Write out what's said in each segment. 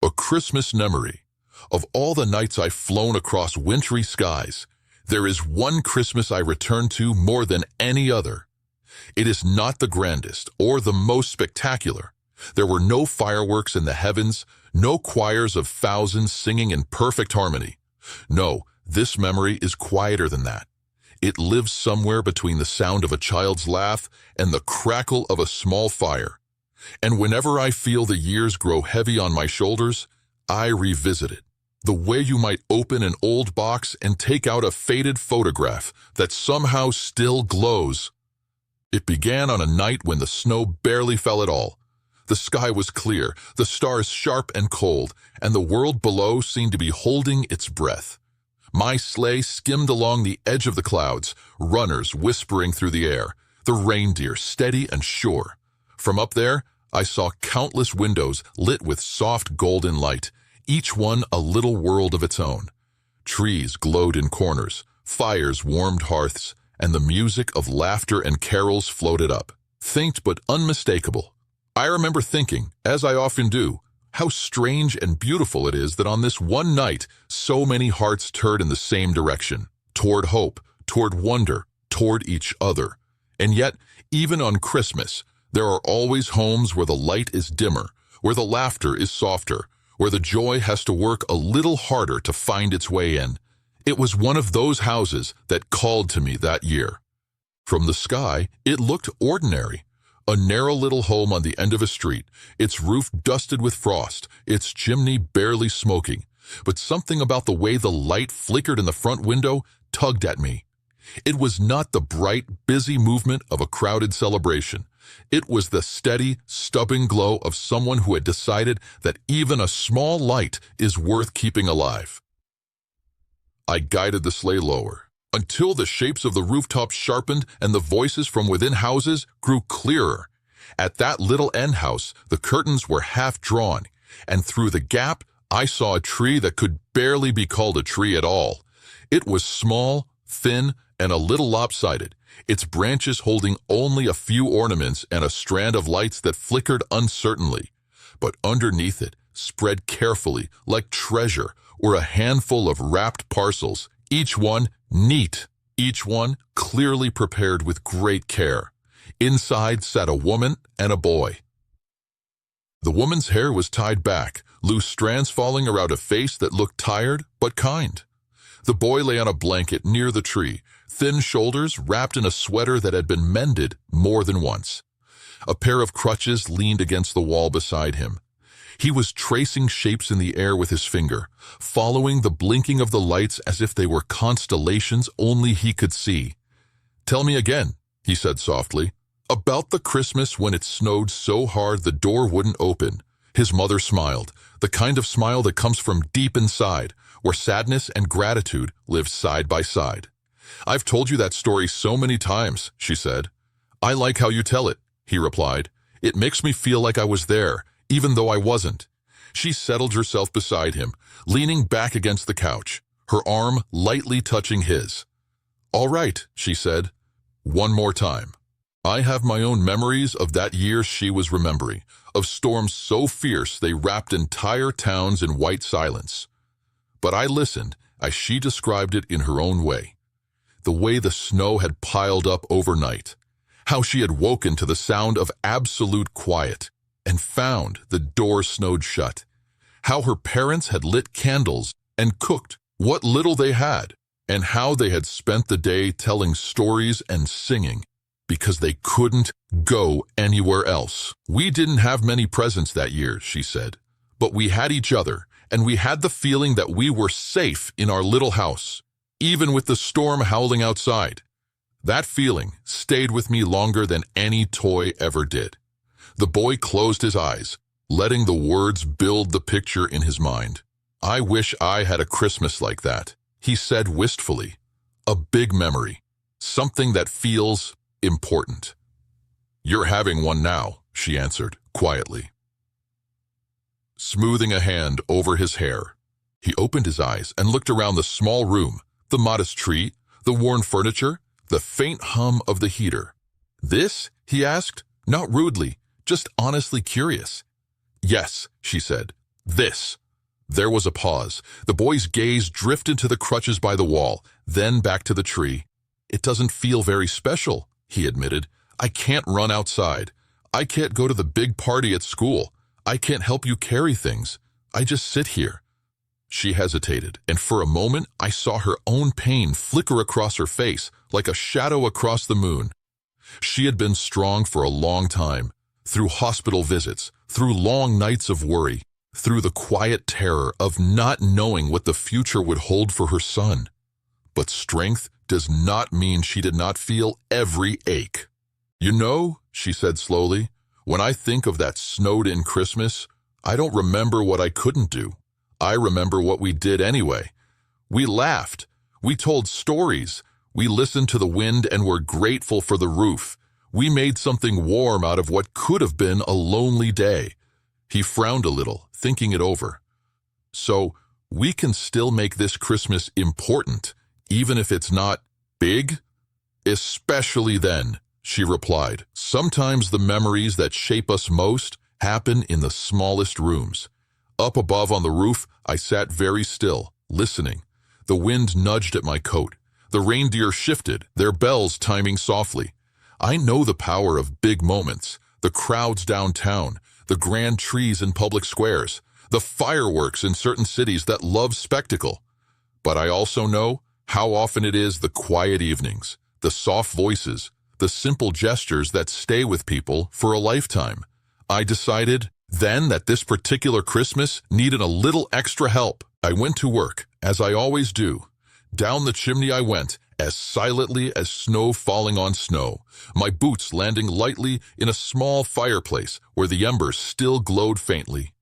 A Christmas memory. Of all the nights I've flown across wintry skies, there is one Christmas I return to more than any other. It is not the grandest or the most spectacular. There were no fireworks in the heavens, no choirs of thousands singing in perfect harmony. No, this memory is quieter than that. It lives somewhere between the sound of a child's laugh and the crackle of a small fire. And whenever I feel the years grow heavy on my shoulders, I revisit it. The way you might open an old box and take out a faded photograph that somehow still glows. It began on a night when the snow barely fell at all. The sky was clear, the stars sharp and cold, and the world below seemed to be holding its breath. My sleigh skimmed along the edge of the clouds, runners whispering through the air, the reindeer steady and sure. From up there, I saw countless windows lit with soft golden light, each one a little world of its own. Trees glowed in corners, fires warmed hearths, and the music of laughter and carols floated up, faint but unmistakable. I remember thinking, as I often do, how strange and beautiful it is that on this one night, so many hearts turned in the same direction, toward hope, toward wonder, toward each other. And yet, even on Christmas, there are always homes where the light is dimmer, where the laughter is softer, where the joy has to work a little harder to find its way in. It was one of those houses that called to me that year. From the sky, it looked ordinary. A narrow little home on the end of a street, its roof dusted with frost, its chimney barely smoking. But something about the way the light flickered in the front window tugged at me. It was not the bright, busy movement of a crowded celebration. It was the steady, stubborn glow of someone who had decided that even a small light is worth keeping alive. I guided the sleigh lower, until the shapes of the rooftops sharpened and the voices from within houses grew clearer. At that little end house, the curtains were half drawn, and through the gap, I saw a tree that could barely be called a tree at all. It was small, thin, and a little lopsided, its branches holding only a few ornaments and a strand of lights that flickered uncertainly. But underneath it, spread carefully, like treasure, were a handful of wrapped parcels, each one neat, each one clearly prepared with great care. Inside sat a woman and a boy. The woman's hair was tied back, loose strands falling around a face that looked tired but kind. The boy lay on a blanket near the tree, thin shoulders wrapped in a sweater that had been mended more than once. A pair of crutches leaned against the wall beside him. He was tracing shapes in the air with his finger, following the blinking of the lights as if they were constellations only he could see. "Tell me again," he said softly, "about the Christmas when it snowed so hard the door wouldn't open." His mother smiled, the kind of smile that comes from deep inside, where sadness and gratitude live side by side. "I've told you that story so many times," she said. "I like how you tell it," he replied. "It makes me feel like I was there, even though I wasn't." She settled herself beside him, leaning back against the couch, her arm lightly touching his. "All right," she said. "One more time. I have my own memories of that year she was remembering, of storms so fierce they wrapped entire towns in white silence. But I listened as she described it in her own way. The way the snow had piled up overnight, how she had woken to the sound of absolute quiet and found the door snowed shut, how her parents had lit candles and cooked what little they had, and how they had spent the day telling stories and singing because they couldn't go anywhere else. "We didn't have many presents that year," she said, "but we had each other, and we had the feeling that we were safe in our little house, even with the storm howling outside. That feeling stayed with me longer than any toy ever did." The boy closed his eyes, letting the words build the picture in his mind. "I wish I had a Christmas like that," he said wistfully. "A big memory, something that feels important." "You're having one now," she answered quietly. Smoothing a hand over his hair, he opened his eyes and looked around the small room, the modest tree, the worn furniture, the faint hum of the heater. "This?" he asked, not rudely, just honestly curious. "Yes," she said, This. There was a pause. The boy's gaze drifted to the crutches by the wall, then back to the tree. It doesn't feel very special, he admitted. I can't run outside. I can't go to the big party at school. I can't help you carry things. I just sit here. She hesitated, and for a moment I saw her own pain flicker across her face like a shadow across the moon. She had been strong for a long time, through hospital visits, through long nights of worry, through the quiet terror of not knowing what the future would hold for her son. But strength does not mean she did not feel every ache. You know, she said slowly, when I think of that snowed-in Christmas, I don't remember what I couldn't do. I remember what we did anyway. We laughed. We told stories. We listened to the wind and were grateful for the roof. We made something warm out of what could have been a lonely day. He frowned a little, thinking it over. So, we can still make this Christmas important, even if it's not big? Especially then, she replied. Sometimes the memories that shape us most happen in the smallest rooms. Up above on the roof, I sat very still, listening. The wind nudged at my coat. The reindeer shifted, their bells timing softly. I know the power of big moments, the crowds downtown, the grand trees in public squares, the fireworks in certain cities that love spectacle. But I also know how often it is the quiet evenings, the soft voices, the simple gestures that stay with people for a lifetime. I decided then that this particular Christmas needed a little extra help. I went to work, as I always do. Down the chimney I went, as silently as snow falling on snow, my boots landing lightly in a small fireplace where the embers still glowed faintly.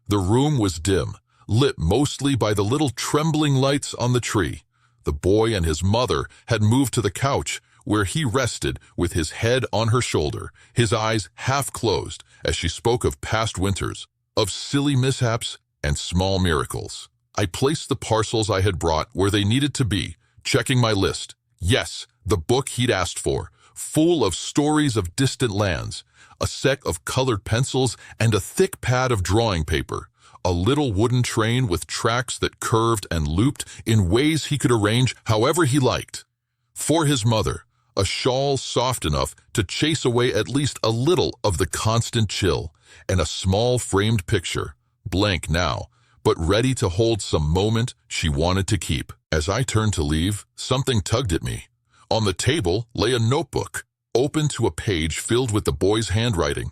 The room was dim, lit mostly by the little trembling lights on the tree. The boy and his mother had moved to the couch, where he rested with his head on her shoulder, his eyes half closed as she spoke of past winters, of silly mishaps and small miracles. I placed the parcels I had brought where they needed to be, checking my list. Yes, the book he'd asked for, full of stories of distant lands, a set of colored pencils and a thick pad of drawing paper, a little wooden train with tracks that curved and looped in ways he could arrange however he liked. For his mother, a shawl soft enough to chase away at least a little of the constant chill, and a small framed picture, blank now, but ready to hold some moment she wanted to keep. As I turned to leave, something tugged at me. On the table lay a notebook, open to a page filled with the boy's handwriting.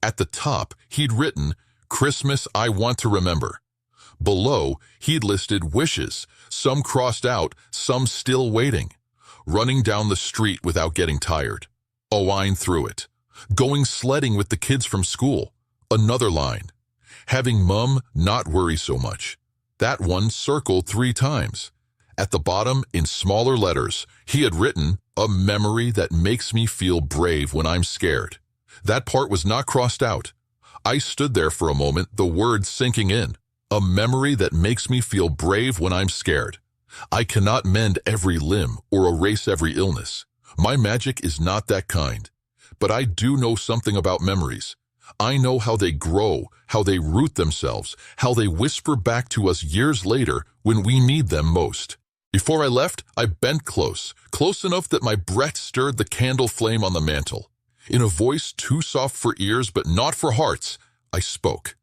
At the top, he'd written, "Christmas I want to remember." Below, he'd listed wishes, some crossed out, some still waiting. Running down the street without getting tired. A line through it. Going sledding with the kids from school. Another line. Having Mum not worry so much. That one circled 3 times. At the bottom, in smaller letters, he had written, "A memory that makes me feel brave when I'm scared." That part was not crossed out. I stood there for a moment, the words sinking in. A memory that makes me feel brave when I'm scared. I cannot mend every limb or erase every illness. My magic is not that kind. But I do know something about memories. I know how they grow, how they root themselves, how they whisper back to us years later when we need them most. Before I left, I bent close enough that my breath stirred the candle flame on the mantel. In a voice too soft for ears but not for hearts, I spoke.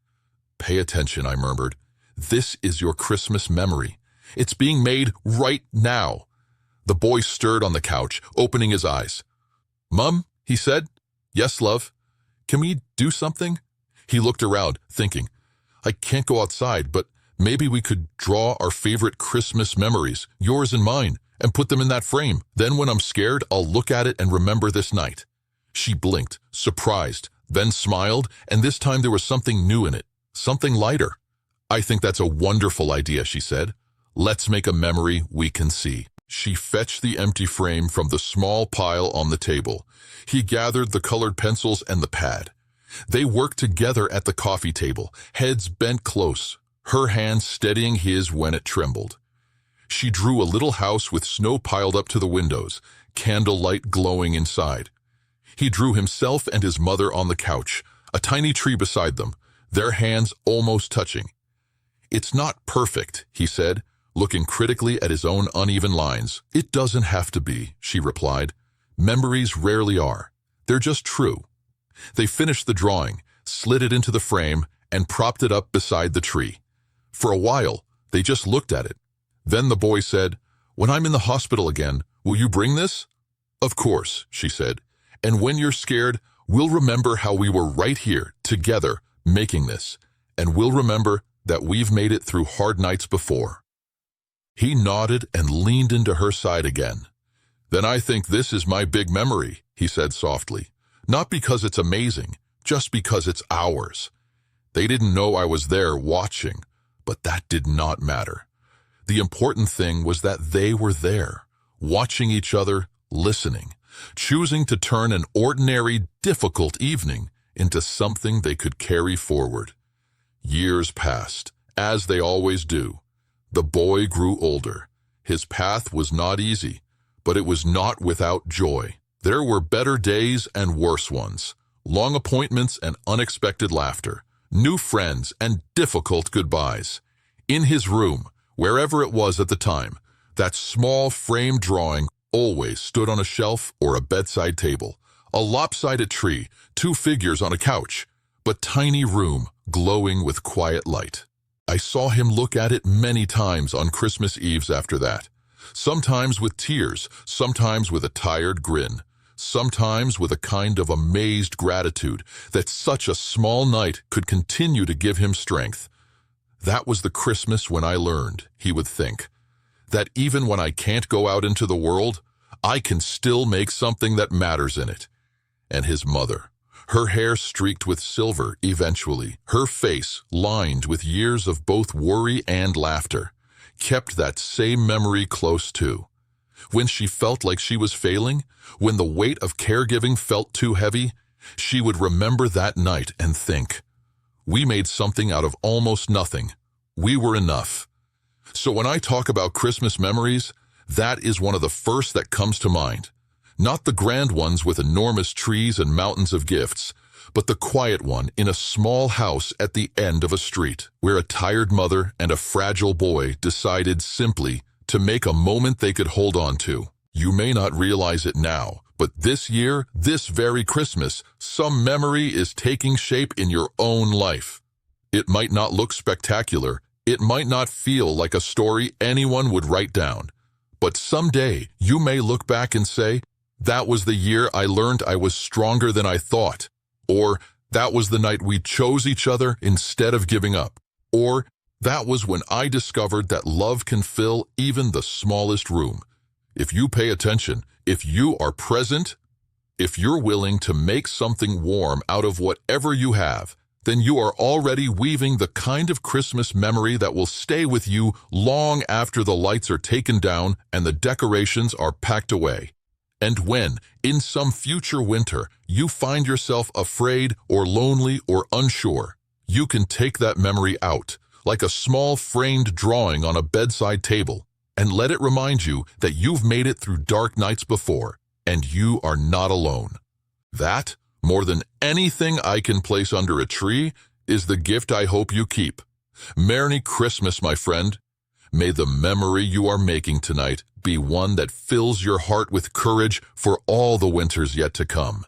"Pay attention," I murmured. "This is your Christmas memory. It's being made right now." The boy stirred on the couch, opening his eyes. "Mum," he said. "Yes, love. Can we do something?" He looked around, thinking. "I can't go outside, but maybe we could draw our favorite Christmas memories, yours and mine, and put them in that frame. Then when I'm scared, I'll look at it and remember this night." She blinked, surprised, then smiled, and this time there was something new in it, something lighter. "I think that's a wonderful idea," she said. "Let's make a memory we can see." She fetched the empty frame from the small pile on the table. He gathered the colored pencils and the pad. They worked together at the coffee table, heads bent close, her hand steadying his when it trembled. She drew a little house with snow piled up to the windows, candlelight glowing inside. He drew himself and his mother on the couch, a tiny tree beside them, their hands almost touching. "It's not perfect," he said, looking critically at his own uneven lines. "It doesn't have to be," she replied. "Memories rarely are. They're just true." They finished the drawing, slid it into the frame, and propped it up beside the tree. For a while, they just looked at it. Then the boy said, "When I'm in the hospital again, will you bring this?" "Of course," she said. "And when you're scared, we'll remember how we were right here, together, making this. And we'll remember that we've made it through hard nights before." He nodded and leaned into her side again. "Then I think this is my big memory," he said softly. "Not because it's amazing, just because it's ours." They didn't know I was there watching, but that did not matter. The important thing was that they were there, watching each other, listening, choosing to turn an ordinary, difficult evening into something they could carry forward. Years passed, as they always do. The boy grew older. His path was not easy, but it was not without joy. There were better days and worse ones, long appointments and unexpected laughter, new friends and difficult goodbyes. In his room, wherever it was at the time, that small framed drawing always stood on a shelf or a bedside table, a lopsided tree, two figures on a couch, but tiny room glowing with quiet light. I saw him look at it many times on Christmas Eves after that, sometimes with tears, sometimes with a tired grin, sometimes with a kind of amazed gratitude that such a small night could continue to give him strength. That was the Christmas when I learned, he would think, that even when I can't go out into the world, I can still make something that matters in it. And his mother, her hair streaked with silver eventually, her face lined with years of both worry and laughter, kept that same memory close too. When she felt like she was failing, when the weight of caregiving felt too heavy, she would remember that night and think, "We made something out of almost nothing. We were enough." So when I talk about Christmas memories, that is one of the first that comes to mind. Not the grand ones with enormous trees and mountains of gifts, but the quiet one in a small house at the end of a street, where a tired mother and a fragile boy decided simply to make a moment they could hold on to. You may not realize it now, but this year, this very Christmas, some memory is taking shape in your own life. It might not look spectacular, it might not feel like a story anyone would write down, but someday you may look back and say, "That was the year I learned I was stronger than I thought," or "That was the night we chose each other instead of giving up," or "That was when I discovered that love can fill even the smallest room." If you pay attention, if you are present, if you're willing to make something warm out of whatever you have, then you are already weaving the kind of Christmas memory that will stay with you long after the lights are taken down and the decorations are packed away. And when, in some future winter, you find yourself afraid or lonely or unsure, you can take that memory out, like a small framed drawing on a bedside table, and let it remind you that you've made it through dark nights before, and you are not alone. That, more than anything I can place under a tree, is the gift I hope you keep. Merry Christmas, my friend. May the memory you are making tonight be one that fills your heart with courage for all the winters yet to come.